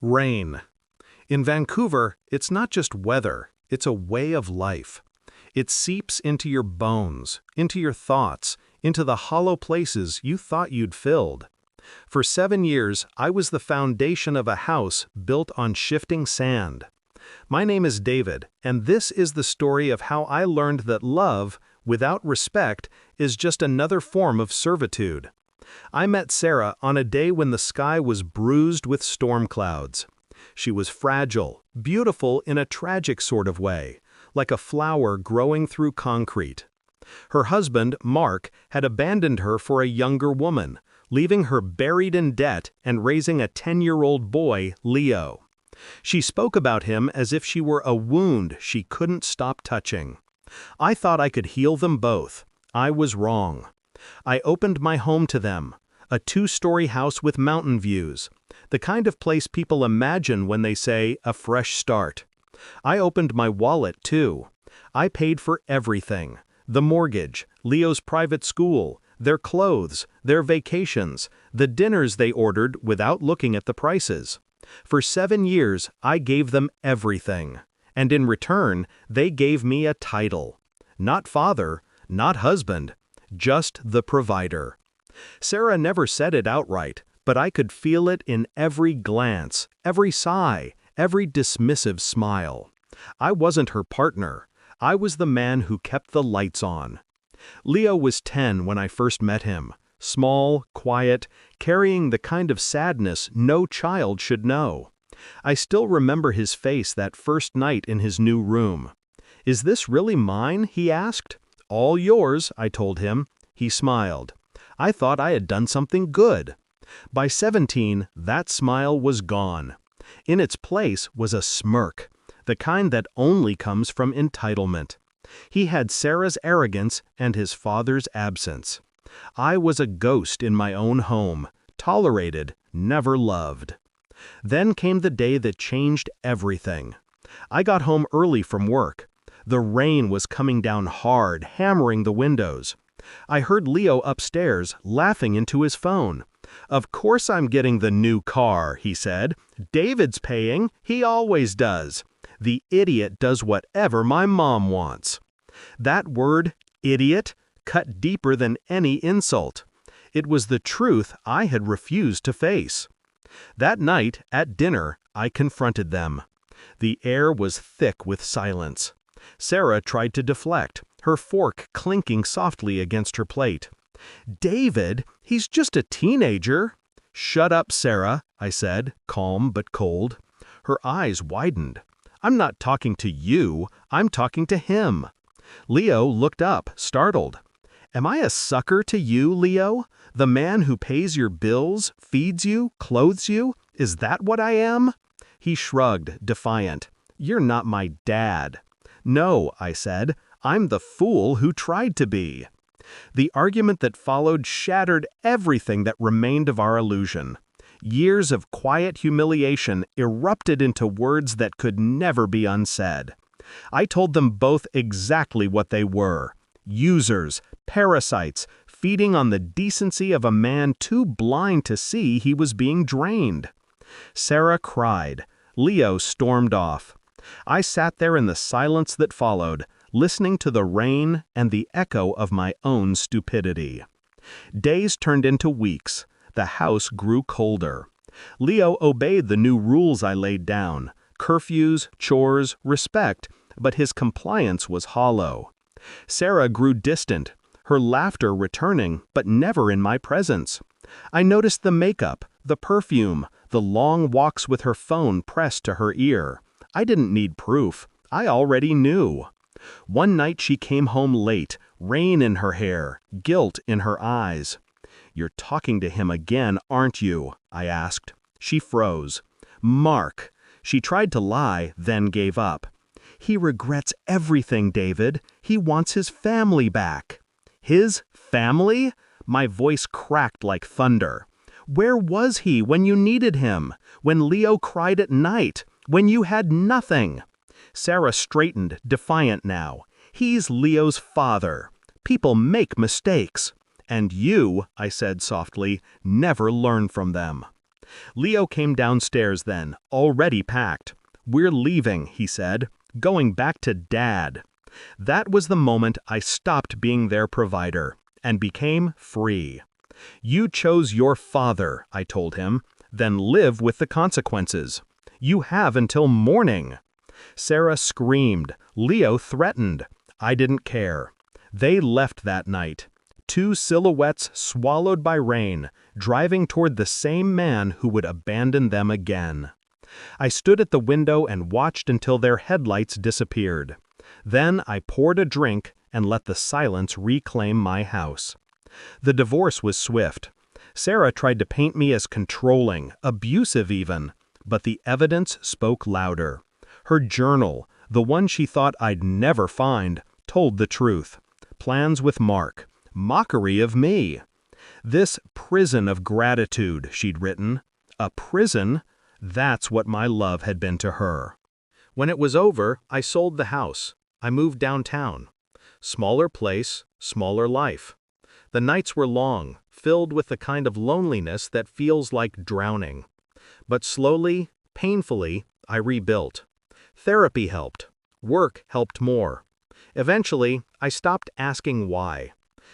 Rain. In Vancouver, it's not just weather, it's a way of life. It seeps into your bones, into your thoughts, into the hollow places you thought you'd filled. For 7 years, I was the foundation of a house built on shifting sand. My name is David, and this is the story of how I learned that love, without respect, is just another form of servitude. I met Sarah on a day when the sky was bruised with storm clouds. She was fragile, beautiful in a tragic sort of way, like a flower growing through concrete. Her husband, Mark, had abandoned her for a younger woman, leaving her buried in debt and raising a 10-year-old boy, Leo. She spoke about him as if she were a wound she couldn't stop touching. I thought I could heal them both. I was wrong. I opened my home to them, a 2-story house with mountain views, the kind of place people imagine when they say a fresh start. I opened my wallet too. I paid for everything: the mortgage, Leo's private school, their clothes, their vacations, the dinners they ordered without looking at the prices. For 7 years, I gave them everything, and in return, they gave me a title. Not father, not husband, just the provider. Sarah never said it outright, but I could feel it in every glance, every sigh, every dismissive smile. I wasn't her partner. I was the man who kept the lights on. Leo was 10 when I first met him, small, quiet, carrying the kind of sadness no child should know. I still remember his face that first night in his new room. "Is this really mine?" he asked. "All yours," I told him. He smiled. I thought I had done something good. By 17, that smile was gone. In its place was a smirk, the kind that only comes from entitlement. He had Sarah's arrogance and his father's absence. I was a ghost in my own home, tolerated, never loved. Then came the day that changed everything. I got home early from work. The rain was coming down hard, hammering the windows. I heard Leo upstairs, laughing into his phone. "Of course I'm getting the new car," he said. "David's paying. He always does. The idiot does whatever my mom wants." That word, idiot, cut deeper than any insult. It was the truth I had refused to face. That night, at dinner, I confronted them. The air was thick with silence. Sarah tried to deflect, her fork clinking softly against her plate. "David, he's just a teenager." "Shut up, Sarah," I said, calm but cold. Her eyes widened. "I'm not talking to you, I'm talking to him." Leo looked up, startled. "Am I a sucker to you, Leo? The man who pays your bills, feeds you, clothes you? Is that what I am?" He shrugged, defiant. "You're not my dad." "No," I said, "I'm the fool who tried to be." The argument that followed shattered everything that remained of our illusion. Years of quiet humiliation erupted into words that could never be unsaid. I told them both exactly what they were: users, parasites, feeding on the decency of a man too blind to see he was being drained. Sarah cried. Leo stormed off. I sat there in the silence that followed, listening to the rain and the echo of my own stupidity. Days turned into weeks. The house grew colder. Leo obeyed the new rules I laid down: curfews, chores, respect, but his compliance was hollow. Sarah grew distant, her laughter returning, but never in my presence. I noticed the makeup, the perfume, the long walks with her phone pressed to her ear. I didn't need proof. I already knew. One night she came home late, rain in her hair, guilt in her eyes. "You're talking to him again, aren't you?" I asked. She froze. "Mark." She tried to lie, then gave up. "He regrets everything, David. He wants his family back." "His family?" My voice cracked like thunder. "Where was he when you needed him? When Leo cried at night? When you had nothing?" Sarah straightened, defiant now. "He's Leo's father. People make mistakes. And you," I said softly, "never learn from them." Leo came downstairs then, already packed. "We're leaving," he said, "going back to Dad." That was the moment I stopped being their provider and became free. "You chose your father," I told him, "then live with the consequences. You have until morning." Sarah screamed. Leo threatened. I didn't care. They left that night. Two silhouettes swallowed by rain, driving toward the same man who would abandon them again. I stood at the window and watched until their headlights disappeared. Then I poured a drink and let the silence reclaim my house. The divorce was swift. Sarah tried to paint me as controlling, abusive even, but the evidence spoke louder. Her journal, the one she thought I'd never find, told the truth. Plans with Mark. Mockery of me. "This prison of gratitude," she'd written. A prison? That's what my love had been to her. When it was over, I sold the house. I moved downtown. Smaller place, smaller life. The nights were long, filled with the kind of loneliness that feels like drowning. But slowly, painfully, I rebuilt. Therapy helped. Work helped more. Eventually, I stopped asking why.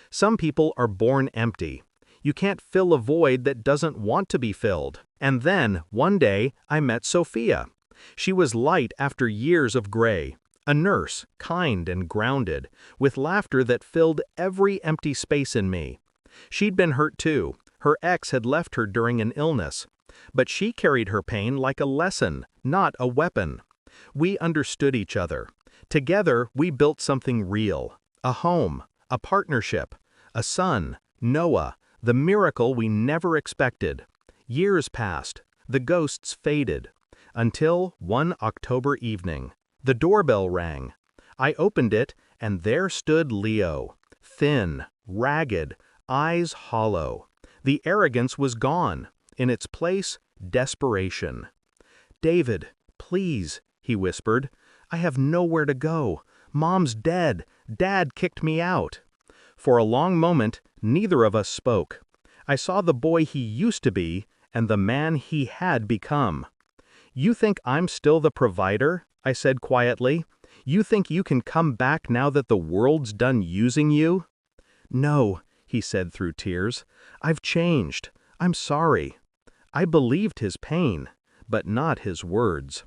Some people are born empty. You can't fill a void that doesn't want to be filled. And then, one day, I met Sophia. She was light after years of gray. A nurse, kind and grounded, with laughter that filled every empty space in me. She'd been hurt too. Her ex had left her during an illness. But she carried her pain like a lesson, not a weapon. We understood each other. Together, we built something real. A home, a partnership, a son, Noah, the miracle we never expected. Years passed. The ghosts faded. Until one October evening. The doorbell rang. I opened it, and there stood Leo. Thin, ragged, eyes hollow. The arrogance was gone. In its place, desperation. "David, please," he whispered. "I have nowhere to go. Mom's dead. Dad kicked me out." For a long moment, neither of us spoke. I saw the boy he used to be and the man he had become. "You think I'm still the provider?" I said quietly. "You think you can come back now that the world's done using you?" "No," he said through tears. "I've changed. I'm sorry." I believed his pain, but not his words.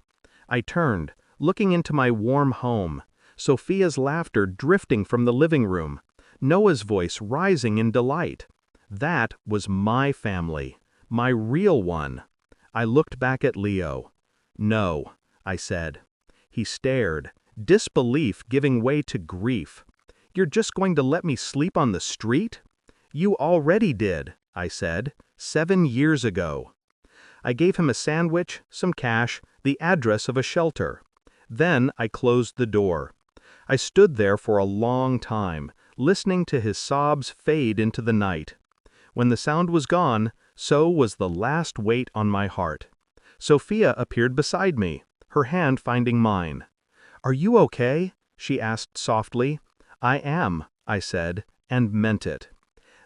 I turned, looking into my warm home, Sophia's laughter drifting from the living room, Noah's voice rising in delight. That was my family, my real one. I looked back at Leo. "No," I said. He stared, disbelief giving way to grief. "You're just going to let me sleep on the street?" "You already did," I said, 7 years ago. I gave him a sandwich, some cash, the address of a shelter. Then I closed the door. I stood there for a long time, listening to his sobs fade into the night. When the sound was gone, so was the last weight on my heart. Sophia appeared beside me, her hand finding mine. "Are you okay?" she asked softly. "I am," I said, and meant it.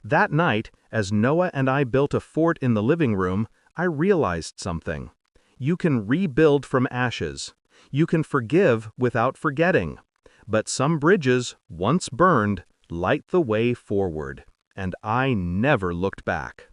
That night, as Noah and I built a fort in the living room, I realized something. You can rebuild from ashes. You can forgive without forgetting. But some bridges, once burned, light the way forward. And I never looked back.